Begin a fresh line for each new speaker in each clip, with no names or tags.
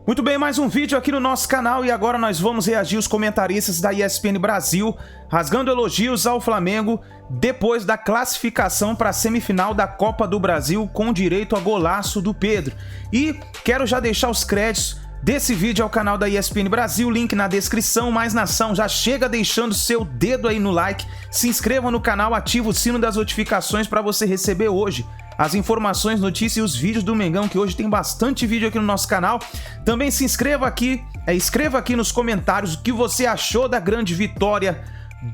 Muito bem, mais um vídeo aqui no nosso canal e agora nós vamos reagir aos comentaristas da ESPN Brasil rasgando elogios ao Flamengo depois da classificação para a semifinal da Copa do Brasil com direito a golaço do Pedro. E quero já deixar os créditos desse vídeo ao canal da ESPN Brasil, link na descrição. Mas nação, já chega deixando seu dedo aí no like, se inscreva no canal, ativa o sino das notificações para você receber hoje as informações, notícias e os vídeos do Mengão, que hoje tem bastante vídeo aqui no nosso canal. Também se inscreva aqui, escreva aqui nos comentários o que você achou da grande vitória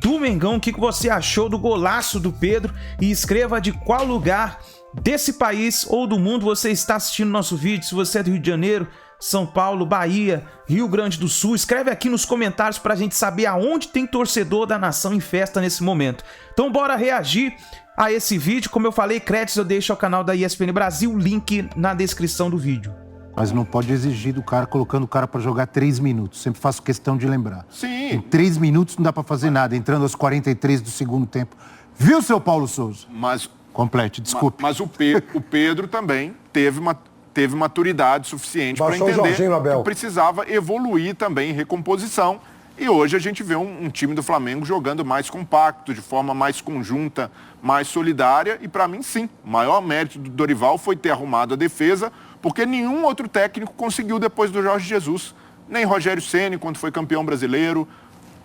do Mengão, o que você achou do golaço do Pedro e escreva de qual lugar desse país ou do mundo você está assistindo nosso vídeo. Se você é do Rio de Janeiro, São Paulo, Bahia, Rio Grande do Sul, escreve aqui nos comentários pra gente saber aonde tem torcedor da nação em festa nesse momento. Então bora reagir a esse vídeo. Como eu falei, créditos eu deixo ao canal da ESPN Brasil, link na descrição do vídeo.
Mas não pode exigir do cara, colocando o cara pra jogar 3 minutos. Sempre faço questão de lembrar.
Sim.
Em 3 minutos não dá pra fazer nada, entrando aos 43 do segundo tempo. Viu, seu Paulo Souza?
Mas...
Complete, desculpe.
Mas o Pedro também teve maturidade suficiente para entender que precisava evoluir também em recomposição. E hoje a gente vê um time do Flamengo jogando mais compacto, de forma mais conjunta, mais solidária. E para mim, sim, o maior mérito do Dorival foi ter arrumado a defesa, porque nenhum outro técnico conseguiu depois do Jorge Jesus. Nem Rogério Ceni, quando foi campeão brasileiro,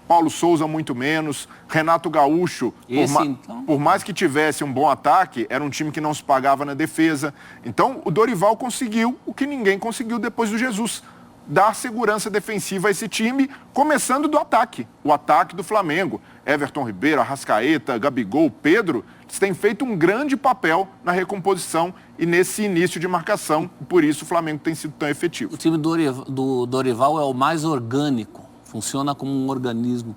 Paulo Souza muito menos, Renato Gaúcho, por mais que tivesse um bom ataque, era um time que não se pagava na defesa. Então, o Dorival conseguiu o que ninguém conseguiu depois do Jesus, dar segurança defensiva a esse time, começando do ataque. O ataque do Flamengo, Everton Ribeiro, Arrascaeta, Gabigol, Pedro, eles têm feito um grande papel na recomposição e nesse início de marcação. Por isso o Flamengo tem sido tão efetivo.
O time do Dorival é o mais orgânico. Funciona como um organismo.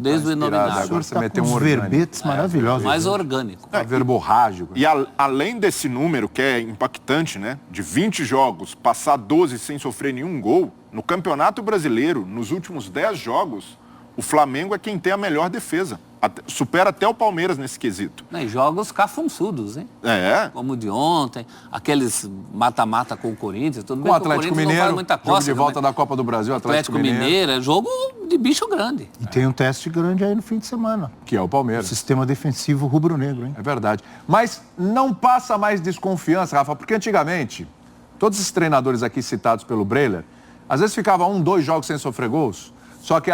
Desde o Inominável.
Agora você meteu uns verbetes maravilhosos.
Mais orgânico.
Verborrágico. E além desse número, que é impactante, né? De 20 jogos, passar 12 sem sofrer nenhum gol, no Campeonato Brasileiro, nos últimos 10 jogos, o Flamengo é quem tem a melhor defesa. Supera até o Palmeiras nesse quesito.
E jogos cafunçudos, hein?
É.
Como o de ontem, aqueles mata-mata com o Corinthians. Tudo bem,
com o Atlético Mineiro,
muita
jogo de volta da Copa do Brasil,
Atlético Mineiro. É jogo de bicho grande.
E tem um teste grande aí no fim de semana.
Que é o Palmeiras.
O sistema defensivo rubro-negro, hein?
É verdade. Mas não passa mais desconfiança, Rafa, porque antigamente, todos esses treinadores aqui citados pelo Breler, às vezes ficava 1, 2 jogos sem sofrer gols. Só que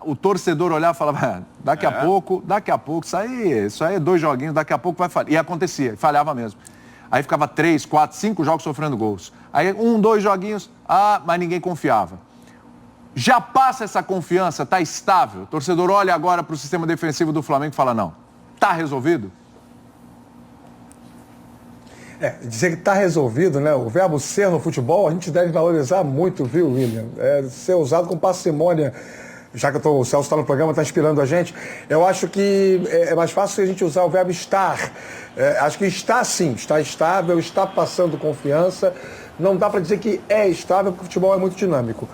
o torcedor olhava e falava, daqui a pouco, isso aí é 2 joguinhos, daqui a pouco vai falhar. E acontecia, falhava mesmo. Aí ficava 3, 4, 5 jogos sofrendo gols. Aí 1, 2 joguinhos, mas ninguém confiava. Já passa essa confiança, está estável. O torcedor olha agora para o sistema defensivo do Flamengo e fala, não, está resolvido?
Dizer que está resolvido, né? O verbo ser no futebol, a gente deve valorizar muito, viu, William? Ser usado com parcimônia. Já que o Celso está no programa, está inspirando a gente, eu acho que é mais fácil a gente usar o verbo estar. Acho que está sim, está estável, está passando confiança. Não dá para dizer que é estável, porque o futebol é muito dinâmico.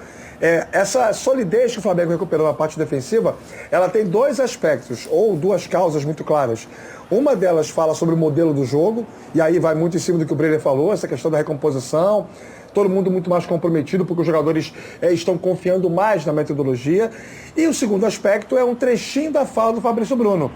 Essa solidez que o Flamengo recuperou na parte defensiva, ela tem 2 aspectos, ou 2 causas muito claras. Uma delas fala sobre o modelo do jogo, e aí vai muito em cima do que o Breler falou, essa questão da recomposição, todo mundo muito mais comprometido, porque os jogadores estão confiando mais na metodologia. E o segundo aspecto é um trechinho da fala do Fabrício Bruno.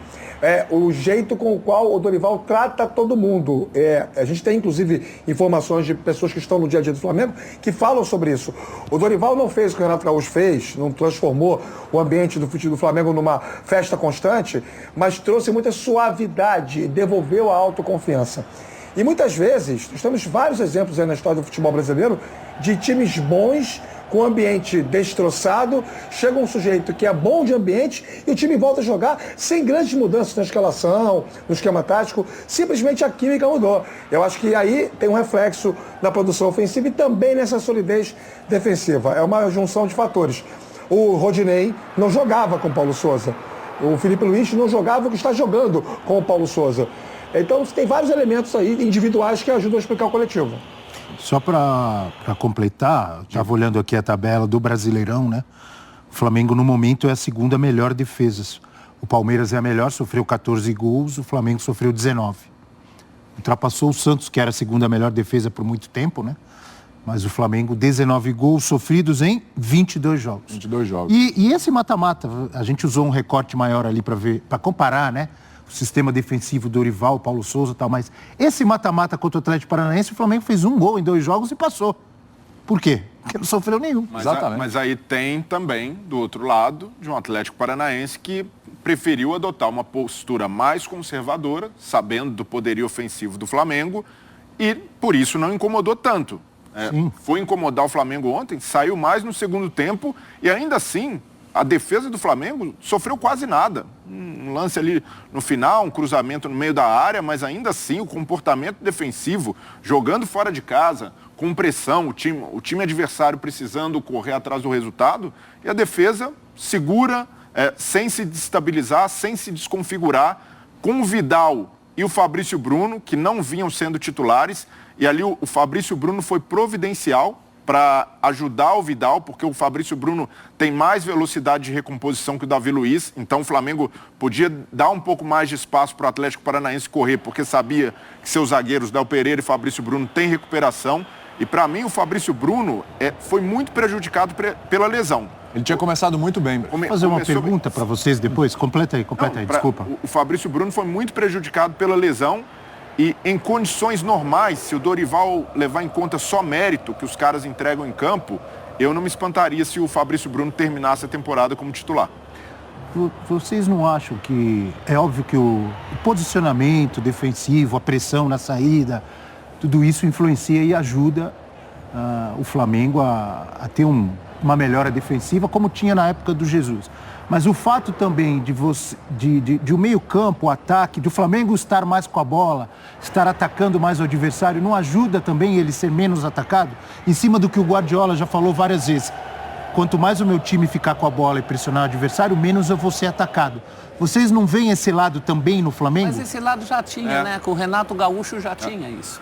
O jeito com o qual o Dorival trata todo mundo. A gente tem, inclusive, informações de pessoas que estão no dia a dia do Flamengo que falam sobre isso. O Dorival não fez o que o Renato Gaúcho fez, não transformou o ambiente do Flamengo numa festa constante, mas trouxe muita suavidade, devolveu a autoconfiança. E muitas vezes, nós temos vários exemplos aí na história do futebol brasileiro de times bons, com ambiente destroçado, chega um sujeito que é bom de ambiente e o time volta a jogar sem grandes mudanças na escalação, no esquema tático, simplesmente a química mudou. Eu acho que aí tem um reflexo na produção ofensiva e também nessa solidez defensiva. É uma junção de fatores. O Rodinei não jogava com o Paulo Souza. O Felipe Luiz não jogava o que está jogando com o Paulo Souza. Então, tem vários elementos aí individuais que ajudam a explicar o coletivo.
Só para completar, estava olhando aqui a tabela do Brasileirão, né? O Flamengo, no momento, é a segunda melhor defesa. O Palmeiras é a melhor, sofreu 14 gols, o Flamengo sofreu 19. Ultrapassou o Santos, que era a segunda melhor defesa por muito tempo, né? Mas o Flamengo, 19 gols sofridos em 22 jogos.
22 jogos.
E esse mata-mata, a gente usou um recorte maior ali para comparar, né? O sistema defensivo do Dorival, Paulo Souza e tal, mas esse mata-mata contra o Atlético Paranaense, o Flamengo fez 1 gol em 2 jogos e passou. Por quê? Porque não sofreu nenhum.
Exatamente.
Mas aí tem também, do outro lado, de um Atlético Paranaense que preferiu adotar uma postura mais conservadora, sabendo do poderio ofensivo do Flamengo, e por isso não incomodou tanto. Foi incomodar o Flamengo ontem, saiu mais no segundo tempo e ainda assim a defesa do Flamengo sofreu quase nada. Um lance ali no final, um cruzamento no meio da área, mas ainda assim o comportamento defensivo, jogando fora de casa, com pressão, o time adversário precisando correr atrás do resultado, e a defesa segura, sem se destabilizar, sem se desconfigurar, com o Vidal e o Fabrício Bruno, que não vinham sendo titulares, e ali o Fabrício Bruno foi providencial para ajudar o Vidal, porque o Fabrício Bruno tem mais velocidade de recomposição que o Davi Luiz, então o Flamengo podia dar um pouco mais de espaço para o Atlético Paranaense correr, porque sabia que seus zagueiros, Del Pereira e Fabrício Bruno, têm recuperação, e para mim o Fabrício Bruno foi muito prejudicado pela lesão.
Ele tinha começado muito bem.
Vou fazer uma pergunta para vocês depois, completa aí, desculpa.
O Fabrício Bruno foi muito prejudicado pela lesão, e em condições normais, se o Dorival levar em conta só mérito que os caras entregam em campo, eu não me espantaria se o Fabrício Bruno terminasse a temporada como titular.
Vocês não acham que... É óbvio que o posicionamento defensivo, a pressão na saída, tudo isso influencia e ajuda o Flamengo a ter uma melhora defensiva, como tinha na época do Jesus. Mas o fato também de o meio-campo, o ataque, do Flamengo estar mais com a bola, estar atacando mais o adversário, não ajuda também ele ser menos atacado? Em cima do que o Guardiola já falou várias vezes. Quanto mais o meu time ficar com a bola e pressionar o adversário, menos eu vou ser atacado. Vocês não veem esse lado também no Flamengo?
Mas esse lado já tinha, né? Com o Renato Gaúcho já tinha isso.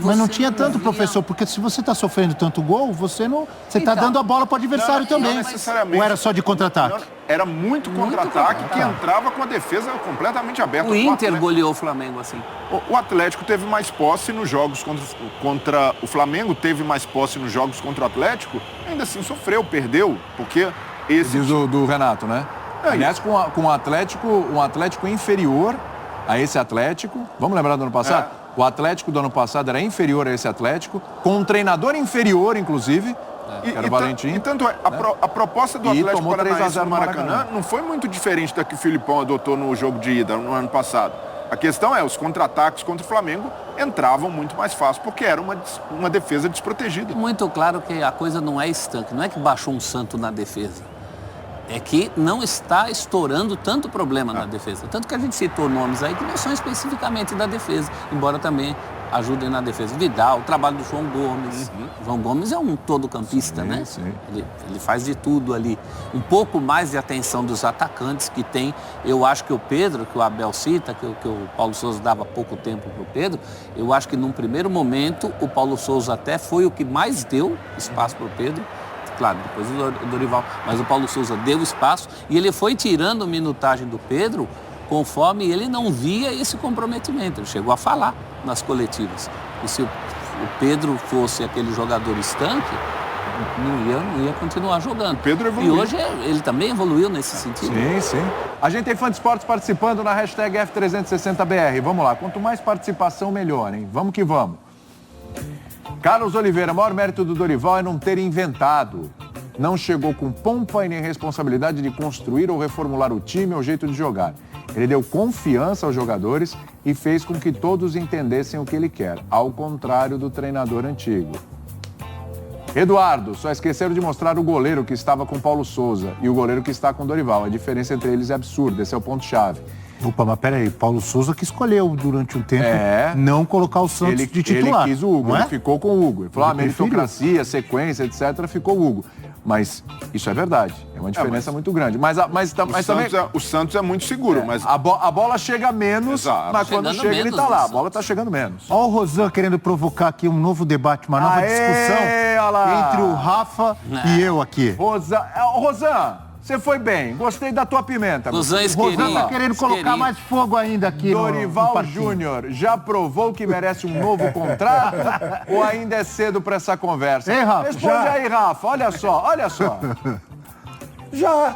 Mas não tinha tanto, professor, porque se você está sofrendo tanto gol, você está dando a bola para o adversário também.
Não necessariamente.
Ou era só de contra-ataque?
Era muito contra-ataque que entrava com a defesa completamente aberta.
O Inter goleou o Flamengo assim.
O Atlético teve mais posse nos jogos contra o Flamengo, teve mais posse nos jogos contra o Atlético, ainda assim sofreu, perdeu, porque esse...
Diz do Renato, né? Aliás, com um Atlético inferior a esse Atlético. Vamos lembrar do ano passado? O Atlético do ano passado era inferior a esse Atlético, com um treinador inferior, inclusive, que era o Valentim.
E tanto a proposta do Atlético Paranaense no Maracanã não foi muito diferente da que o Filipão adotou no jogo de ida no ano passado. A questão os contra-ataques contra o Flamengo entravam muito mais fácil, porque era uma defesa desprotegida.
Muito claro que a coisa não é estanque, não é que baixou um santo na defesa. É que não está estourando tanto problema na defesa. Tanto que a gente citou nomes aí que não são especificamente da defesa, embora também ajudem na defesa. Vidal, o trabalho do João Gomes. João Gomes é um todo-campista, né?
Sim.
Ele faz de tudo ali. Um pouco mais de atenção dos atacantes que tem. Eu acho que o Pedro, que o Abel cita, que o Paulo Souza dava pouco tempo para o Pedro, eu acho que num primeiro momento o Paulo Souza até foi o que mais deu espaço para o Pedro. Claro, depois o Dorival, mas o Paulo Souza deu espaço e ele foi tirando minutagem do Pedro conforme ele não via esse comprometimento. Ele chegou a falar nas coletivas. E se o Pedro fosse aquele jogador estanque, não ia continuar jogando.
Pedro evoluiu.
E hoje ele também evoluiu nesse sentido.
Sim. A gente tem fã de esportes participando na hashtag F360BR. Vamos lá, quanto mais participação, melhor, hein? Vamos que vamos. Carlos Oliveira, o maior mérito do Dorival é não ter inventado. Não chegou com pompa e nem responsabilidade de construir ou reformular o time ou jeito de jogar. Ele deu confiança aos jogadores e fez com que todos entendessem o que ele quer, ao contrário do treinador antigo. Eduardo, só esqueceram de mostrar o goleiro que estava com Paulo Souza e o goleiro que está com Dorival. A diferença entre eles é absurda, esse é o ponto-chave.
Opa, mas peraí, Paulo Souza que escolheu durante um tempo não colocar o Santos de titular.
Ele quis o Hugo, ele ficou com o Hugo. Ele falou, meritocracia, sequência, etc., ficou o Hugo. Mas isso é verdade, é uma diferença muito grande. Mas também...
O Santos é muito seguro, mas...
A bola chega menos, mas quando chega ele tá lá, a bola tá chegando menos.
Olha o Rosan querendo provocar aqui um novo debate, uma nova discussão entre o Rafa e eu aqui.
Rosan, Você foi bem. Gostei da tua pimenta.
Rosão
Rosão tá querendo colocar mais fogo ainda aqui
Dorival Júnior já provou que merece um novo contrato ou ainda é cedo para essa conversa?
Ei, Rafa,
responde aí, Rafa. Olha só.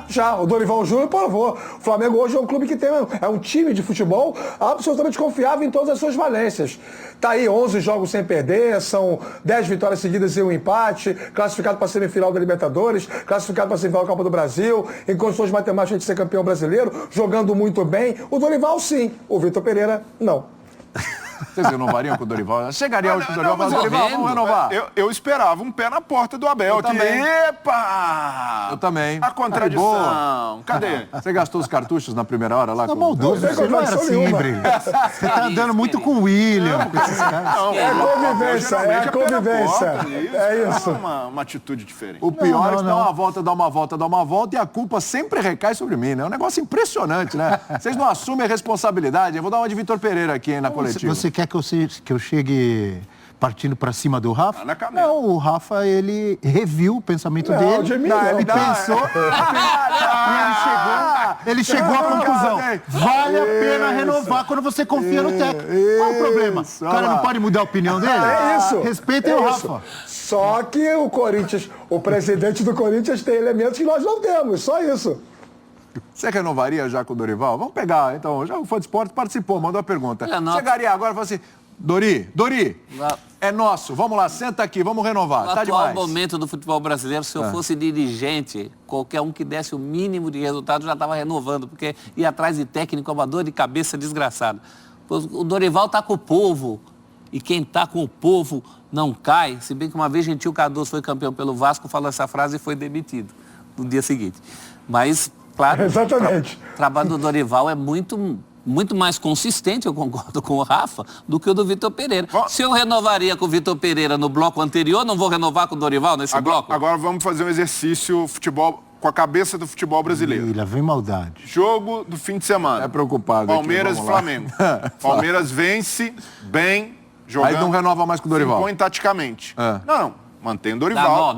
Já. O Dorival Júnior provou. O Flamengo hoje é um clube que é um time de futebol absolutamente confiável em todas as suas valências. Tá aí 11 jogos sem perder, são 10 vitórias seguidas e um empate, classificado para a semifinal da Libertadores, classificado para a semifinal da Copa do Brasil, em condições matemáticas de ser campeão brasileiro, jogando muito bem. O Dorival, sim. O Vitor Pereira, não.
Vocês renovariam com o Dorival? Chegaria hoje com o Dorival, mas Dorival, vamos renovar.
Eu esperava um pé na porta do Abel.
Eu também.
Epa!
Eu também.
A contradição. Cadê?
Você gastou os cartuchos na primeira hora lá?
Tá maldoso, você não era assim, Breno. Você tá andando muito com o William, com esses caras.
É a convivência. É isso.
Uma atitude diferente.
O pior é que dá uma volta e a culpa sempre recai sobre mim, né? É um negócio impressionante, né? Vocês não assumem a responsabilidade. Eu vou dar uma de Vitor Pereira aqui, hein, na coletiva.
Você quer que eu chegue partindo para cima do Rafa? Não, o Rafa, ele reviu o pensamento dele. Ele pensou. Ele chegou à conclusão. Vale a pena renovar quando você confia no técnico. Qual é o problema? O cara não pode mudar a opinião dele?
É isso.
Respeitem o Rafa.
Só que o presidente do Corinthians tem elementos que nós não temos. Só isso.
Você renovaria já com o Dorival? Vamos pegar, então. Já o Fã de Esporte participou, mandou a pergunta. Chegaria agora e falou assim, Dori, é nosso, vamos lá, senta aqui, vamos renovar.
No atual momento do futebol brasileiro, se eu fosse dirigente, qualquer um que desse o mínimo de resultado já estava renovando, porque ir atrás de técnico é uma dor de cabeça desgraçada. O Dorival está com o povo, e quem está com o povo não cai, se bem que uma vez Gentil Cardoso foi campeão pelo Vasco, falou essa frase e foi demitido no dia seguinte. Mas... Claro,
exatamente.
O trabalho do Dorival é muito mais consistente, eu concordo com o Rafa, do que o do Vitor Pereira. Se eu renovaria com o Vitor Pereira no bloco anterior, não vou renovar com o Dorival nesse bloco?
Agora vamos fazer um exercício futebol com a cabeça do futebol brasileiro.
Lá vem maldade.
Jogo do fim de semana.
É preocupado.
Palmeiras e Flamengo. Palmeiras vence bem, jogando.
Aí não renova mais com o Dorival.
Impõe taticamente. Não. Mantém o Dorival.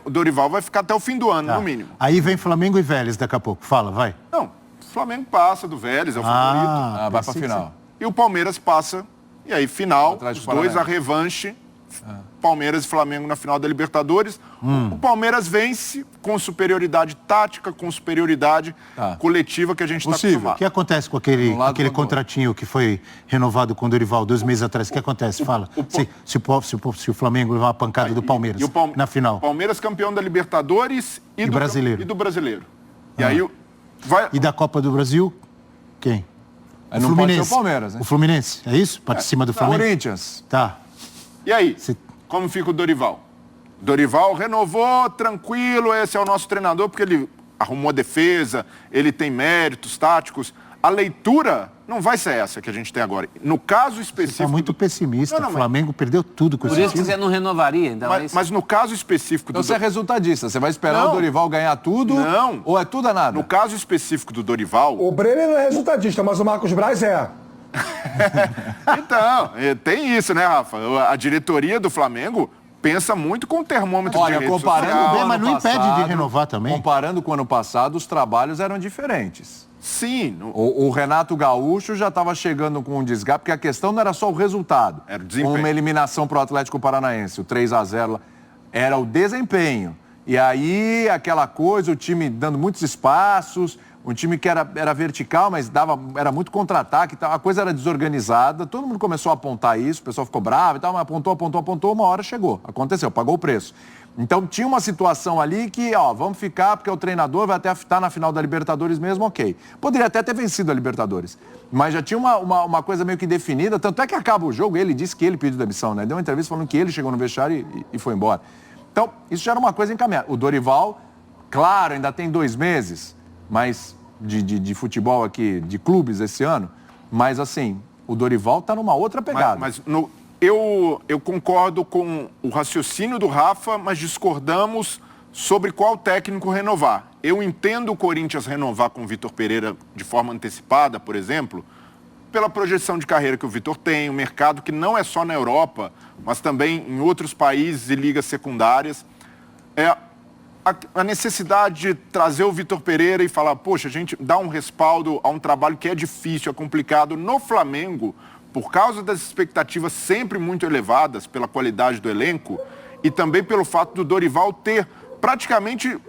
O Dorival vai ficar até o fim do ano, no mínimo.
Aí vem Flamengo e Vélez daqui a pouco. Fala, vai.
Não, o Flamengo passa do Vélez, é o favorito.
Vai pra final.
E o Palmeiras passa. E aí, final, os dois, a revanche. Palmeiras e Flamengo na final da Libertadores. O Palmeiras vence com superioridade tática, com superioridade coletiva que a gente está acostumado.
O que acontece com aquele contratinho que foi renovado com o Dorival 2 meses atrás? O que acontece? Fala. Se o Flamengo levar uma pancada do Palmeiras na final.
Palmeiras campeão da Libertadores e do Brasileiro. E aí vai...
E da Copa do Brasil, quem?
Aí não pode ser o Palmeiras, né?
O Fluminense, é isso? Parte de cima do Flamengo?
Corinthians.
Tá.
E aí, como fica o Dorival? Dorival renovou, tranquilo, esse é o nosso treinador, porque ele arrumou a defesa, ele tem méritos táticos. A leitura não vai ser essa que a gente tem agora. No caso específico... Você está
muito pessimista. O Flamengo perdeu tudo com esse time.
Por isso que você não renovaria, então.
Mas no caso específico
do... Então você é resultadista. Você vai esperar o Dorival ganhar tudo?
Não.
Ou é tudo ou nada?
No caso específico do Dorival...
O Brenner não é resultadista, mas o Marcos Braz é.
Então, tem isso, né, Rafa? A diretoria do Flamengo pensa muito com o termômetro de rede social.
Mas não impede de renovar também.
Comparando com o ano passado, os trabalhos eram diferentes.
Sim.
O Renato Gaúcho já estava chegando com um desgaste, porque a questão não era só o resultado.
Era o desempenho.
Uma eliminação para o Atlético Paranaense, o 3-0, era o desempenho. E aí, aquela coisa, o time dando muitos espaços, um time que era vertical, mas era muito contra-ataque, a coisa era desorganizada, todo mundo começou a apontar isso, o pessoal ficou bravo e tal, mas apontou, uma hora chegou, aconteceu, pagou o preço. Então tinha uma situação ali que, vamos ficar, porque o treinador vai até estar na final da Libertadores mesmo, ok. Poderia até ter vencido a Libertadores, mas já tinha uma coisa meio que definida, tanto é que acaba o jogo, ele disse que ele pediu demissão, né? Deu uma entrevista falando que ele chegou no vestiário e foi embora. Então, isso já era uma coisa encaminhada. O Dorival, claro, ainda tem 2 meses, mas de futebol aqui, de clubes esse ano, mas assim, o Dorival está numa outra pegada.
Eu concordo com o raciocínio do Rafa, mas discordamos sobre qual técnico renovar. Eu entendo o Corinthians renovar com o Vitor Pereira de forma antecipada, por exemplo, pela projeção de carreira que o Vitor tem, o mercado que não é só na Europa, mas também em outros países e ligas secundárias. a necessidade de trazer o Vitor Pereira e falar, poxa, a gente dá um respaldo a um trabalho que é difícil, é complicado no Flamengo, por causa das expectativas sempre muito elevadas pela qualidade do elenco e também pelo fato do Dorival ter praticamente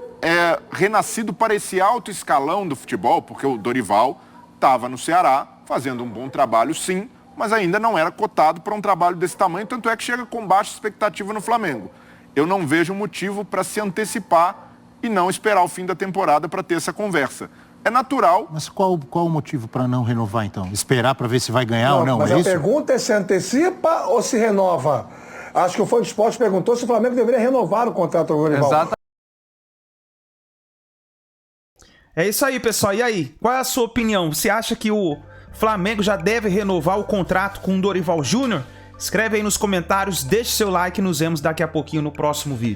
renascido para esse alto escalão do futebol, porque o Dorival estava no Ceará fazendo um bom trabalho, sim, mas ainda não era cotado para um trabalho desse tamanho, tanto é que chega com baixa expectativa no Flamengo. Eu não vejo motivo para se antecipar e não esperar o fim da temporada para ter essa conversa. É natural.
Mas qual o motivo para não renovar, então? Esperar para ver se vai ganhar ou não?
Mas a pergunta é se antecipa ou se renova? Acho que o Fã de Esporte perguntou se o Flamengo deveria renovar o contrato do Dorival.
Exato.
É isso aí, pessoal. E aí, qual é a sua opinião? Você acha que o Flamengo já deve renovar o contrato com o Dorival Júnior? Escreve aí nos comentários, deixe seu like e nos vemos daqui a pouquinho no próximo vídeo.